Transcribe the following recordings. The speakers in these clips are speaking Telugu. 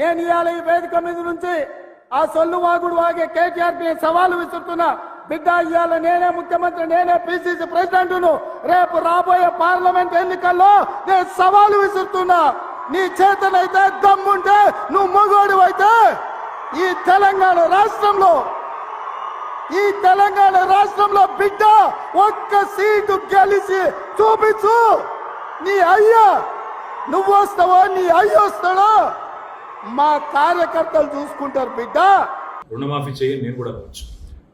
నేను ఇవాళ ఈ వేదిక మీద నుంచి ఆ సొల్లు వాగుడు వాగే కేటీఆర్కి సవాలు విసురుతున్నా. బిడ్డ, ఇవాళ నేనే ముఖ్యమంత్రి, నేనే పిసిసి ప్రెసిడెంట్ను. రేపు రాబోయే పార్లమెంట్ ఎన్నికల్లో నేను సవాలు విసురుతున్నా. నీ చేతనైతే దమ్ముంటే, నువ్వు మగోడివైతే ఈ తెలంగాణ రాష్ట్రంలో బిడ్డ ఒక్క సీటు గెలిచి చూపించు. నీ అయ్యా నువ్వు వస్తావో, నీ అయ్య వస్తాడో మా కార్యకర్తలు చూసుకుంటారు. బిడ్డ, రుణమాఫీ చేయి, నేను కూడా అవ్వచ్చు.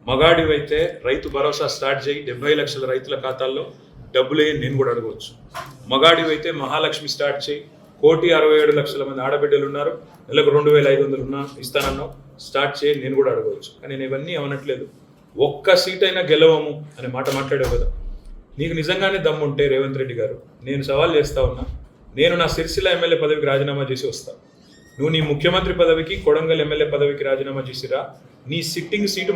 మగాడివైతే రైతు భరోసా స్టార్ట్ చేయి, 70 లక్షల రైతుల ఖాతాల్లో డబ్బులు వేయి, నేను కూడా అడగవచ్చు. మగాడివైతే మహాలక్ష్మి స్టార్ట్ చేయి, 1,67,00,000 మంది ఆడబిడ్డలు ఉన్నారు, నెలకు 2,500 ఇస్తానన్నావు, స్టార్ట్ చేయి, నేను కూడా అడగవచ్చు. కానీ నేను ఇవన్నీ అవనట్లేదు. ఒక్క సీట్ అయినా గెలవము అనే మాట మాట్లాడావు కదా. నీకు నిజంగానే దమ్ముంటే రేవంత్ రెడ్డి గారు, నేను సవాల్ చేస్తా ఉన్నా, నేను నా సిరిసిల్ల ఎమ్మెల్యే పదవికి రాజీనామా చేసి వస్తాను. నువ్వు నీ ముఖ్యమంత్రి పదవికి, కొడంగల్ ఎమ్మెల్యే పదవికి రాజీనామా చేసిరా. నీ సిట్టింగ్ సీటు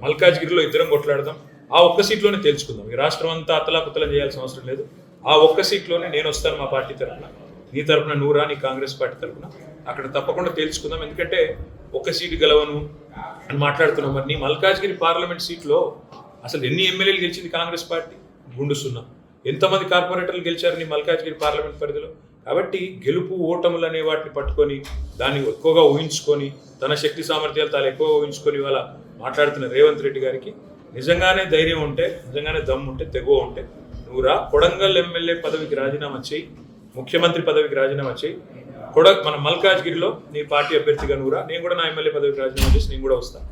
మల్కాజ్గిరిలో ఇద్దరం కొట్లాడదాం. ఆ ఒక్క సీట్లోనే తేల్చుకుందాం. ఈ రాష్ట్రం అంతా అతలాకుతలం చేయాల్సిన అవసరం లేదు. ఆ ఒక్క సీట్లోనే నేను వస్తాను మా పార్టీ తరఫున, నీ తరఫున నువ్వురా, నీ కాంగ్రెస్ పార్టీ తరఫున. అక్కడ తప్పకుండా తేల్చుకుందాం. ఎందుకంటే ఒక్క సీటు గెలవను అని మాట్లాడుతున్నాం. మరి నీ మల్కాజ్గిరి పార్లమెంట్ సీట్లో అసలు ఎన్ని ఎమ్మెల్యేలు గెలిచింది కాంగ్రెస్ పార్టీ? గుండు సున్నా. ఎంతమంది కార్పొరేటర్లు గెలిచారు నీ మల్కాజ్గిరి పార్లమెంట్ పరిధిలో? కాబట్టి గెలుపు ఓటములు అనే వాటిని పట్టుకొని, దాన్ని ఎక్కువగా ఊహించుకొని, తన శక్తి సామర్థ్యాలు తాను ఎక్కువ ఊహించుకొని ఇవాళ మాట్లాడుతున్న రేవంత్ రెడ్డి గారికి నిజంగానే ధైర్యం ఉంటే, నిజంగానే దమ్ము ఉంటే, తెగువ ఉంటే నువ్వు రా, కొడంగల్ ఎమ్మెల్యే పదవికి రాజీనామా చేయి, ముఖ్యమంత్రి పదవికి రాజీనామా చేయి. మన మల్కాజ్గిరిలో నీ పార్టీ అభ్యర్థిగా నువ్వురా, నేను కూడా నా ఎమ్మెల్యే పదవికి రాజీనామా చేసి నేను కూడా వస్తాను.